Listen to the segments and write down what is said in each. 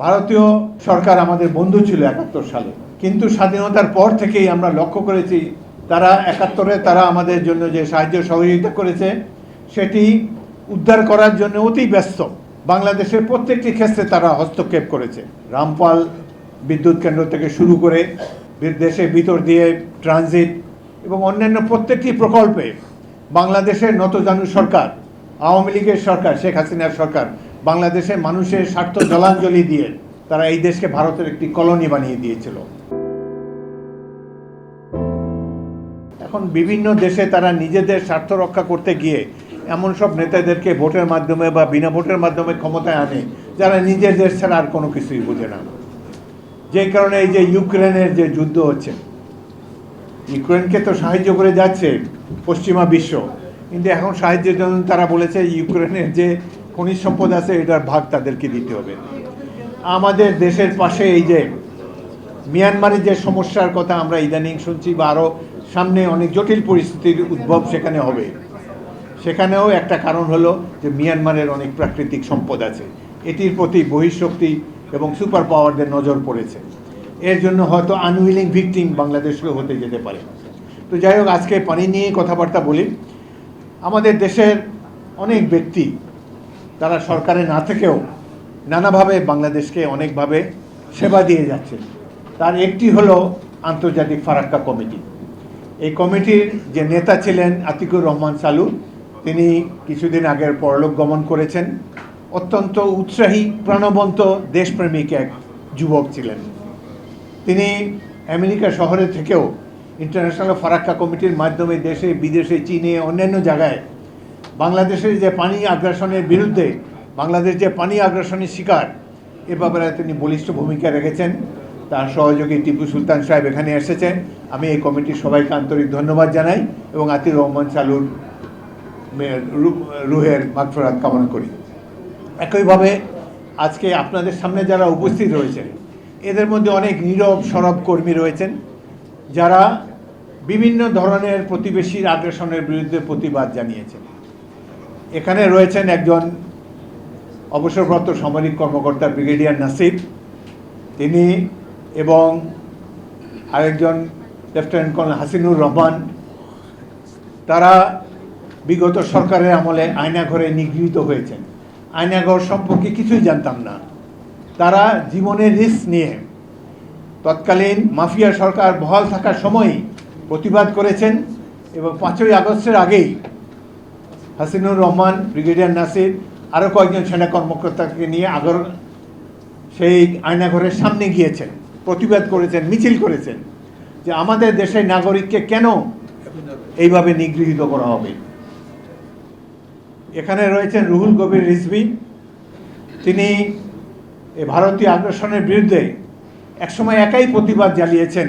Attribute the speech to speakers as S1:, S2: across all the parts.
S1: ভারতীয় সরকার আমাদের বন্ধু ছিল ৭১ সালে, কিন্তু স্বাধীনতার পর থেকেই আমরা লক্ষ্য করেছি তারা ৭১-এ তারা আমাদের জন্য যে সাহায্য সহযোগিতা করেছে সেটি উদ্ধার করার জন্য অতি ব্যস্ত। বাংলাদেশের প্রত্যেকটি ক্ষেত্রে তারা হস্তক্ষেপ করেছে। রামপাল বিদ্যুৎ কেন্দ্র থেকে শুরু করে দেশের ভিতর দিয়ে ট্রানজিট এবং অন্যান্য প্রত্যেকটি প্রকল্পে বাংলাদেশের নতজানু সরকার, আওয়ামী লীগের সরকার, শেখ হাসিনার সরকার বাংলাদেশের মানুষের স্বার্থ জলাঞ্জলি দিয়ে তারা এই দেশকে ভারতের একটি কলোনি বানিয়ে দিয়েছিল। এখন বিভিন্ন দেশে তারা নিজেদের স্বার্থ রক্ষা করতে গিয়ে এমন সব নেতাদেরকে ভোটের মাধ্যমে বা বিনা ভোটের মাধ্যমে ক্ষমতায় আনে যারা নিজের দেশ ছাড়া আর কোনো কিছুই বোঝে না। যে কারণে এই যে ইউক্রেনের যে যুদ্ধ হচ্ছে, ইউক্রেনকে তো সাহায্য করে যাচ্ছে পশ্চিমা বিশ্ব, কিন্তু এখন সাহায্যের জন্য তারা বলেছে ইউক্রেনের যে খনিজ সম্পদ আছে এটার ভাগ তাদেরকে দিতে হবে। আমাদের দেশের পাশে এই যে মিয়ানমারের যে সমস্যার কথা আমরা ইদানিং শুনছি বা আরও সামনে অনেক জটিল পরিস্থিতির উদ্ভব সেখানে হবে, সেখানেও একটা কারণ হলো যে মিয়ানমারের অনেক প্রাকৃতিক সম্পদ আছে, এটির প্রতি বহিঃশক্তি এবং সুপার পাওয়ারদের নজর পড়েছে। এর জন্য হয়তো আনউইলিং ভিকটিম বাংলাদেশকেও হতে যেতে পারে। তো যাই হোক, আজকে পানি নিয়ে কথাবার্তা বলি। আমাদের দেশের অনেক ব্যক্তি তারা সরকারে না থেকেও নানাভাবে বাংলাদেশকে অনেকভাবে সেবা দিয়ে যাচ্ছে। তার একটি হলো আন্তর্জাতিক ফারাক্কা কমিটি। এই কমিটির যে নেতা ছিলেন আতিকুর রহমান সালু, তিনি কিছুদিন আগের পরলোক গমন করেছেন। অত্যন্ত উৎসাহী, প্রাণবন্ত, দেশপ্রেমিক এক যুবক ছিলেন। তিনি আমেরিকা শহরে থেকেও ইন্টারন্যাশনাল ফারাক্কা কমিটির মাধ্যমে দেশে বিদেশে, চীনে, অন্যান্য জায়গায় বাংলাদেশের যে পানি আগ্রাসনের বিরুদ্ধে, বাংলাদেশ যে পানি আগ্রাসনের শিকার, এ ব্যাপারে তিনি বলিষ্ঠ ভূমিকা রেখেছেন। তার সহযোগী টিপু সুলতান সাহেব এখানে এসেছেন। আমি এই কমিটির সবাইকে আন্তরিক ধন্যবাদ জানাই এবং আতিকুর রহমান সালুর রুহের মাগফিরাত কামনা করি। একইভাবে আজকে আপনাদের সামনে যারা উপস্থিত রয়েছেন এদের মধ্যে অনেক নীরব সরব কর্মী রয়েছেন যারা বিভিন্ন ধরনের প্রতিবেশীর আগ্রাসনের বিরুদ্ধে প্রতিবাদ জানিয়েছেন। এখানে রয়েছেন একজন অবসরপ্রাপ্ত সামরিক কর্মকর্তা ব্রিগেডিয়ার নাসির, তিনি এবং আরেকজন লেফটেন্যান্ট কর্নেল হাসিনুর রহমান। তারা বিগত সরকারের আমলে আয়নাঘরে নিগৃহীত হয়েছেন। আয়নাঘর সম্পর্কে কিছুই জানতাম না। তারা জীবনের রিস্ক নিয়ে তৎকালীন মাফিয়া সরকার বহাল থাকার সময়ই প্রতিবাদ করেছেন এবং 5ই আগস্টের আগেই হাসিনুর রহমান, ব্রিগেডিয়ার নাসির আরও কয়েকজন সেনা কর্মকর্তাকে নিয়ে সেই আয়নাঘরের সামনে গিয়েছেন, প্রতিবাদ করেছেন, মিছিল করেছেন যে আমাদের দেশের নাগরিককে কেন এইভাবে নিগৃহীত করা হবে। এখানে রয়েছেন রুহুল কবির রিজভী। তিনি ভারতীয় আগ্রাসনের বিরুদ্ধে একসময় একাই প্রতিবাদ জ্বালিয়েছেন,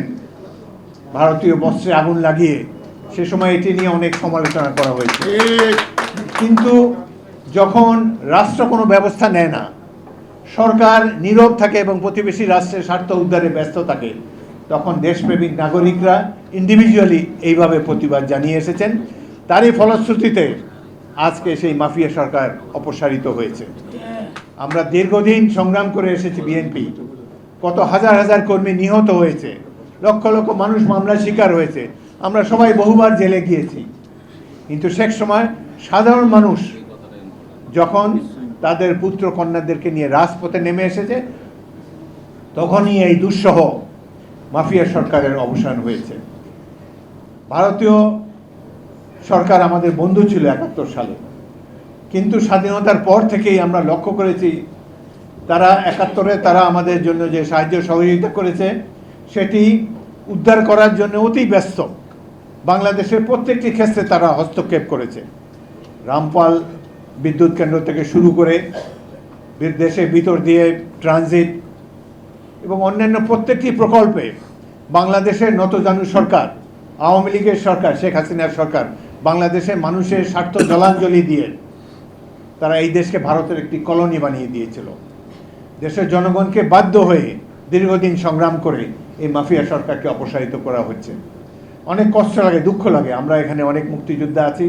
S1: ভারতীয় বস্ত্রে আগুন লাগিয়ে। সে সময় এটি নিয়ে অনেক সমালোচনা করা হয়েছে, কিন্তু যখন রাষ্ট্র কোনো ব্যবস্থা নেয় না, সরকার নীরব থাকে এবং প্রতিবেশী রাষ্ট্রের স্বার্থ উদ্ধারে ব্যস্ত থাকে, তখন দেশপ্রেমিক নাগরিকরা ইন্ডিভিজুয়ালি এইভাবে প্রতিবাদ জানিয়ে এসেছেন। তারই ফলশ্রুতিতে আজকে সেই মাফিয়া সরকার অপসারিত হয়েছে। আমরা দীর্ঘদিন সংগ্রাম করে এসেছি বিএনপি, কত হাজার হাজার কর্মী নিহত হয়েছে, লক্ষ লক্ষ মানুষ মামলার শিকার হয়েছে, আমরা সবাই বহুবার জেলে গিয়েছি। কিন্তু শেষ সময় সাধারণ মানুষ যখন তাদের পুত্র কন্যাদেরকে নিয়ে রাজপথে নেমে এসেছে, তখনই এই দুঃসহ মাফিয়া সরকারের অবসান হয়েছে। ভারতীয় সরকার আমাদের বন্ধু ছিল ৭১ সালে, কিন্তু স্বাধীনতার পর থেকেই আমরা লক্ষ্য করেছি তারা ৭১-এ তারা আমাদের জন্য যে সাহায্য সহযোগিতা করেছে সেটি উদ্ধার করার জন্য অতি ব্যস্ত। বাংলাদেশের প্রত্যেকটি ক্ষেত্রে তারা হস্তক্ষেপ করেছে। রামপাল বিদ্যুৎ কেন্দ্র থেকে শুরু করে দেশের ভিতর দিয়ে ট্রানজিট এবং অন্যান্য প্রত্যেকটি প্রকল্পে বাংলাদেশের নতজানু সরকার, আওয়ামী লীগের সরকার, শেখ হাসিনার সরকার বাংলাদেশের মানুষের স্বার্থ জলাঞ্জলি দিয়ে তারা এই দেশকে ভারতের একটি কলোনি বানিয়ে দিয়েছিল। দেশের জনগণকে বাধ্য হয়ে দীর্ঘদিন সংগ্রাম করে এই মাফিয়া সরকারকে অপসারিত করা হচ্ছে। অনেক কষ্ট লাগে, দুঃখ লাগে। আমরা এখানে অনেক মুক্তিযোদ্ধা আছি,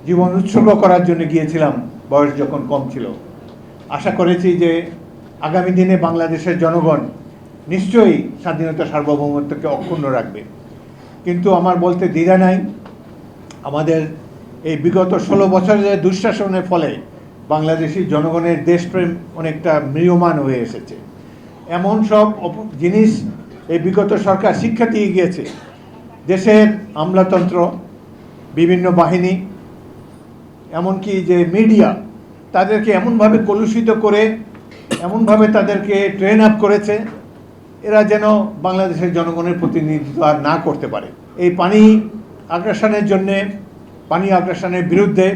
S1: জীবন উৎসর্গ করার জন্য গিয়েছিলাম বয়স যখন কম ছিল। আশা করেছি যে আগামী দিনে বাংলাদেশের জনগণ নিশ্চয়ই স্বাধীনতা সার্বভৌমত্বকে অক্ষুণ্ণ রাখবে। কিন্তু আমার বলতে দ্বিধা নাই, আমাদের এই বিগত 16 বছরের দুঃশাসনের ফলে বাংলাদেশি জনগণের দেশপ্রেম অনেকটা ম্রিয়মাণ হয়ে এসেছে। এমন সব জিনিস এই বিগত সরকার শিক্ষা দিয়ে গিয়েছে। দেশের আমলাতন্ত্র, বিভিন্ন বাহিনী, এমনকি যে মিডিয়া, তাদেরকে এমনভাবে কলুষিত করে এমনভাবে তাদেরকে ট্রেন আপ করেছে এরা যেন বাংলাদেশের জনগণের প্রতিনিধিত্ব আর না করতে পারে। এই পানি আগ্রাসনের বিরুদ্ধে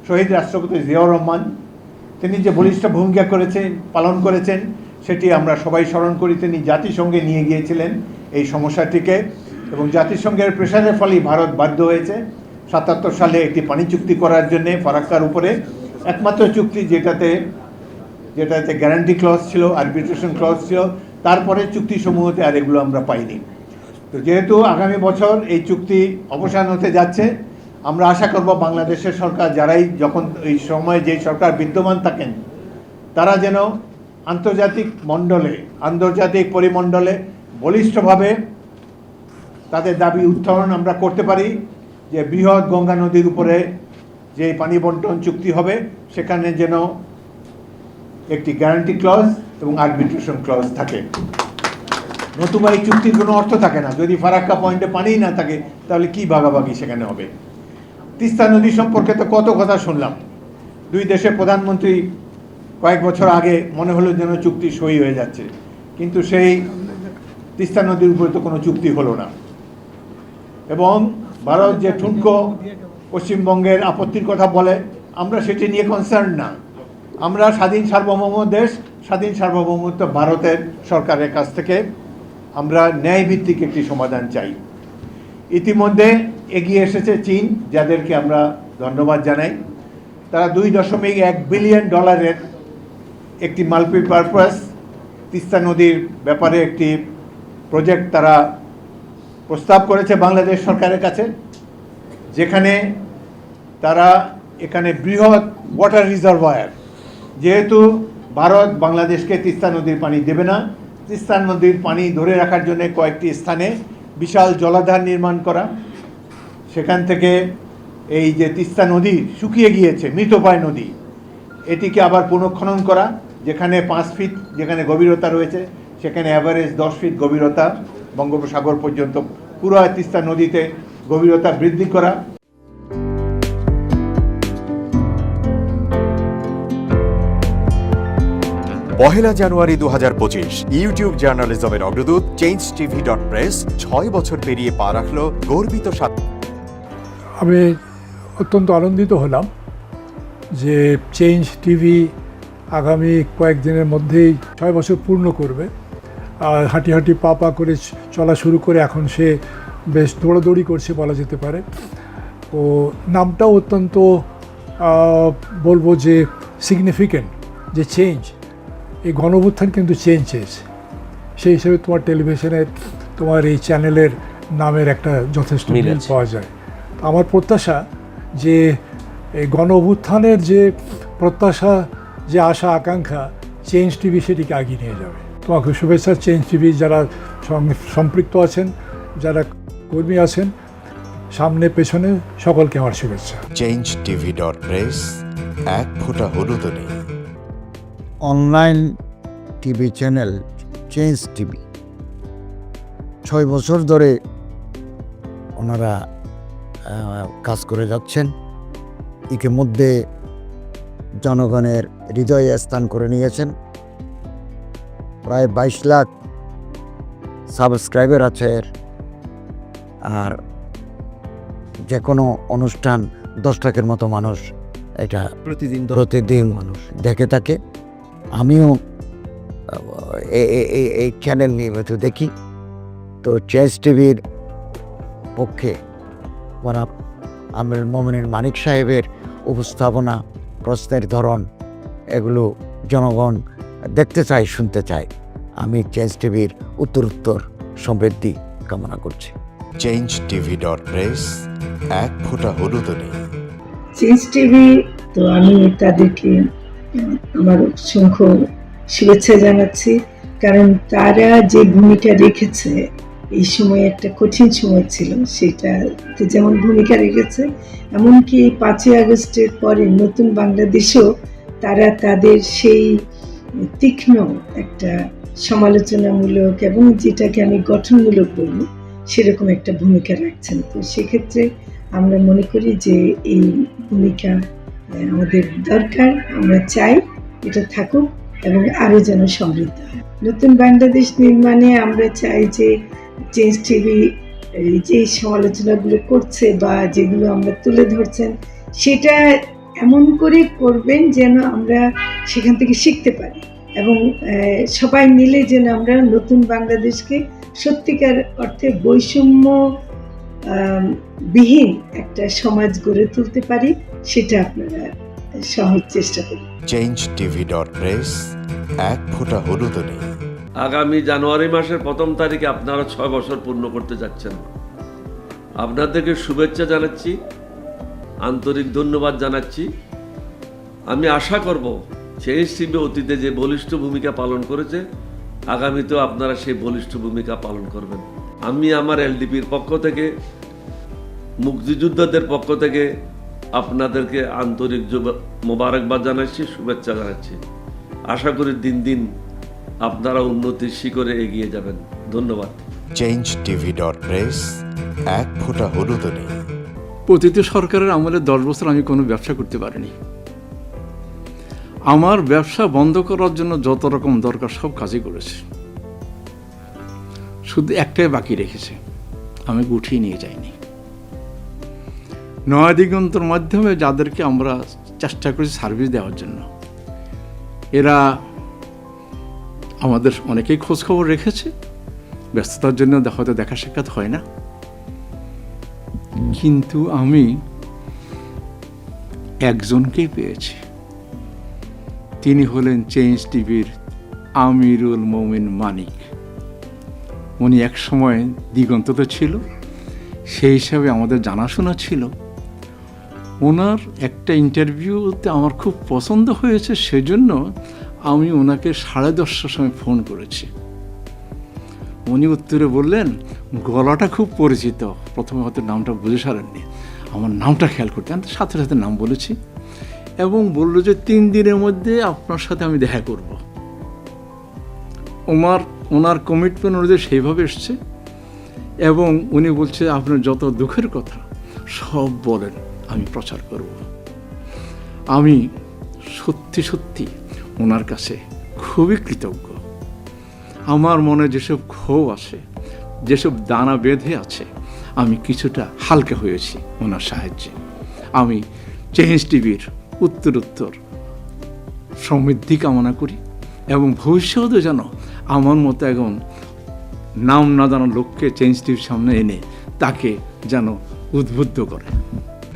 S1: শহীদ রাষ্ট্রপতি জিয়াউর রহমান তিনি যে বলিষ্ঠ ভূমিকা পালন করেছেন সেটি আমরা সবাই স্মরণ করি। তিনি জাতিসংঘে নিয়ে গিয়েছিলেন এই সমস্যাটিকে, এবং জাতিসংঘের প্রেশারের ফলেই ভারত বাধ্য হয়েছে 77 সালে একটি পানি চুক্তি করার জন্যে ফারাক্কার উপরে, একমাত্র চুক্তি যেটাতে গ্যারান্টি ক্লজ ছিল, আরবিট্রেশন ক্লজ ছিল। তারপরে চুক্তিসমূহতে আর এগুলো আমরা পাইনি। তো যেহেতু আগামী বছর এই চুক্তি অবসান হতে যাচ্ছে, আমরা আশা করব বাংলাদেশের সরকার যখন এই সময় যে সরকার বিদ্যমান থাকেন তারা যেন আন্তর্জাতিক পরিমণ্ডলে বলিষ্ঠভাবে তাদের দাবি উত্থাপন আমরা করতে পারি যে বৃহৎ গঙ্গা নদীর উপরে যে পানি বন্টন চুক্তি হবে সেখানে যেন একটি গ্যারান্টি ক্লজ এবং আরবিট্রেশন ক্লজ থাকে। নতুবা এই চুক্তির কোনো অর্থ থাকে না। যদি ফারাক্কা পয়েন্টে পানিই না থাকে তাহলে কি ভাগাভাগি সেখানে হবে। তিস্তা নদী সম্পর্কে তো কত কথা শুনলাম। দুই দেশের প্রধানমন্ত্রী কয়েক বছর আগে মনে হলো যেন চুক্তি সই হয়ে যাচ্ছে, কিন্তু সেই তিস্তা নদীর উপরে তো কোনো চুক্তি হলো না। এবং ভারত যে ঠুনকো পশ্চিমবঙ্গের আপত্তির কথা বলে, আমরা সেটি নিয়ে কনসার্ন না। আমরা স্বাধীন সার্বভৌম দেশ, স্বাধীন সার্বভৌমত্ব ভারতের সরকারের কাছ থেকে আমরা ন্যায়ভিত্তিক একটি সমাধান চাই। ইতিমধ্যে এগিয়ে এসেছে চীন, যাদেরকে আমরা ধন্যবাদ জানাই। তারা $2.1 বিলিয়ন একটি মাল্টিপারপাস তিস্তা নদীর ব্যাপারে একটি প্রজেক্ট তারা প্রস্তাব করেছে বাংলাদেশ সরকারের কাছে, যেখানে তারা এখানে বৃহৎ ওয়াটার রিজার্ভয়ার, যেহেতু ভারত বাংলাদেশকে তিস্তা নদীর পানি দেবে না, তিস্তা নদীর পানি ধরে রাখার জন্য কয়েকটি স্থানে বিশাল জলাধার নির্মাণ করা, সেখান থেকে এই যে তিস্তা নদী শুকিয়ে গিয়েছে, মৃতপ্রায় নদী, এটিকে আবার পুনঃখনন করা, যেখানে 5 ফিট যেখানে গভীরতা রয়েছে সেখানে অ্যাভারেজ 10 ফিট গভীরতা বঙ্গোপসাগর পর্যন্ত পুরো তিস্তা নদীতে গভীরতা বৃদ্ধি করা।
S2: পহেলা জানুয়ারি 2025 ইউটিউব জার্নালিজমের অগ্রদূত changetv.press 6 বছর পেরিয়ে পা রাখল গর্বিত
S3: আমি অত্যন্ত আনন্দিত হলাম যে চেঞ্জ টিভি আগামী কয়েকদিনের মধ্যেই 6 বছর পূর্ণ করবে। হাঁটি হাঁটি পা পা করে চলা শুরু করে এখন সে বেশ দৌড়াদৌড়ি করছে বলা যেতে পারে। ও নামটাও অত্যন্ত বলবো যে সিগনিফিক্যান্ট, যে চেঞ্জ, এই গণঅভ্যুত্থান কিন্তু চেঞ্জেস। সেই হিসেবে তোমার টেলিভিশনের, তোমার এই চ্যানেলের নামের একটা যথেষ্ট মিল পাওয়া যায়। আমার প্রত্যাশা যে এই গণঅভ্যুত্থানের যে প্রত্যাশা, যে আশা আকাঙ্ক্ষা, চেঞ্জ টিভি সেটিকে এগিয়ে নিয়ে যাবে। তোমাকে শুভেচ্ছা। চেঞ্জ টিভি যারা সম্পৃক্ত আছেন, যারা কর্মী আছেন, সামনে পেছনে সকলকে আমার শুভেচ্ছা।
S2: changetv.press এক ফোঁটা হলুদ নেই।
S4: Online TV channel change TV 6 বছর ধরে ওনারা কাজ করে যাচ্ছেন। ইতিমধ্যে জনগণের হৃদয়ে স্থান করে নিয়েছেন। প্রায় 22 লাখ সাবস্ক্রাইবার আছে। আর যে কোনো অনুষ্ঠান 10 লাখের মতো মানুষ এটা প্রতিদিন মানুষ দেখে থাকে। আমিও এই চ্যানেল নিয়মিত দেখি। তো চেঞ্জ টিভির পক্ষে আমির মোমিনুল মানিক সাহেবের উপস্থাপনা, প্রশ্নের ধরন, এগুলো জনগণ দেখতে চায়, শুনতে চায়। আমি চেঞ্জ টিভির উত্তরোত্তর সমৃদ্ধি কামনা করছি।
S2: changetv.press এক ফোঁটা হলুদ নেই।
S5: চেঞ্জ টিভি, তো আমি তাদেরকে আমার অসংখ্য শুভেচ্ছা জানাচ্ছি, কারণ তারা যে ভূমিকা রেখেছে এই সময়, একটা কঠিন সময় ছিল, সেটাতে যেমন ভূমিকা রেখেছে, এমনকি 5ই আগস্টের পরে নতুন বাংলাদেশেও তারা তাদের সেই তীক্ষ্ণ একটা সমালোচনামূলক এবং যেটাকে আমি গঠনমূলক বলবো সেরকম একটা ভূমিকা রাখছেন। তো সেক্ষেত্রে আমরা মনে করি যে এই ভূমিকা আমাদের দরকার, আমরা চাই এটা থাকুক এবং আরও যেন সমৃদ্ধ হয়। নতুন বাংলাদেশ নির্মাণে আমরা চাই যে চেঞ্জ টিভি যে সমালোচনাগুলো করছে বা যেগুলো আমরা তুলে ধরছেন, সেটা এমন করে করবেন যেন আমরা সেখান থেকে শিখতে পারি এবং সবাই মিলে যেন আমরা নতুন বাংলাদেশকে সত্যিকার অর্থে বৈষম্য বিহীন একটা সমাজ গড়ে তুলতে পারি, সেটা আপনারা সহজ চেষ্টা করুন।
S2: changetv.press এক ফোঁটা হলুদও নেই।
S6: আগামী জানুয়ারি মাসের 1ম তারিখে আপনারা 6 বছর পূর্ণ করতে যাচ্ছেন। আপনাদেরকে শুভেচ্ছা জানাচ্ছি, আন্তরিক ধন্যবাদ জানাচ্ছি। আমি আশা করব চেঞ্জ টিভি অতীতে যে বলিষ্ঠ ভূমিকা পালন করেছে, আগামীতেও আপনারা সেই বলিষ্ঠ ভূমিকা পালন করবেন। আমি আমার এলডিপির পক্ষ থেকে, মুক্তিযোদ্ধাদের পক্ষ থেকে আপনাদেরকে আন্তরিক মোবারকবাদ জানাচ্ছি, শুভেচ্ছা জানাচ্ছি। আশা করি দিন দিন আপনারা উন্নতির শিখরে এগিয়ে যাবেন। ধন্যবাদ।
S2: changetv.press এক ফোঁটা হলুদও নেই।
S7: প্রতিটি সরকারের আমলে 10 বছর আমি কোনো ব্যবসা করতে পারিনি। আমার ব্যবসা বন্ধ করার জন্য যত রকম দরকার সব কাজই করেছে, শুধু একটাই বাকি রেখেছে, আমি উঠিয়ে নিয়ে যাইনি। নয়া দিগন্তর মাধ্যমে যাদেরকে আমরা চেষ্টা করেছি সার্ভিস দেওয়ার জন্য, এরা আমাদের অনেকেই খোঁজখবর রেখেছে, ব্যস্ততার জন্য হয়তো দেখা সাক্ষাৎ হয় না, কিন্তু আমি একজনকেই পেয়েছি। তিনি হলেন চেঞ্জ টিভির আমিরুল মোমিন মানিক। উনি এক সময় দিগন্ততে ছিল, সেই হিসাবে আমাদের জানাশোনা ছিল। ওনার একটা ইন্টারভিউতে আমার খুব পছন্দ হয়েছে, সেজন্য আমি ওনাকে 10:30টার সময় ফোন করেছি। উনি উত্তরে বললেন, গলাটা খুব পরিচিত। প্রথমে হয়তো নামটা বুঝে সারেননি, আমার নামটা খেয়াল করতে, আমি সাথে সাথে নাম বলেছি এবং বললো যে 3 দিনের মধ্যে আপনার সাথে আমি দেখা করব। ওনার কমিটমেন্ট অনুযায়ী সেইভাবে এসছে এবং উনি বলছে আপনার যত দুঃখের কথা সব বলেন, আমি প্রচার করব। আমি সত্যি সত্যি ওনার কাছে খুবই কৃতজ্ঞ। আমার মনে যেসব ক্ষোভ আছে, যেসব দানা বেঁধে আছে, আমি কিছুটা হালকা হয়েছি ওনার সাহায্যে। আমি চেঞ্জ টিভির উত্তরোত্তর সমৃদ্ধি কামনা করি এবং ভবিষ্যতে যেন আমার মতো এখন নাম না জানা লোককে চেঞ্জ টিভির সামনে এনে তাকে যেন উদ্বুদ্ধ করে।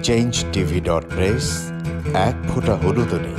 S2: changetv.press এক ফোঁটা হলুদও নেই।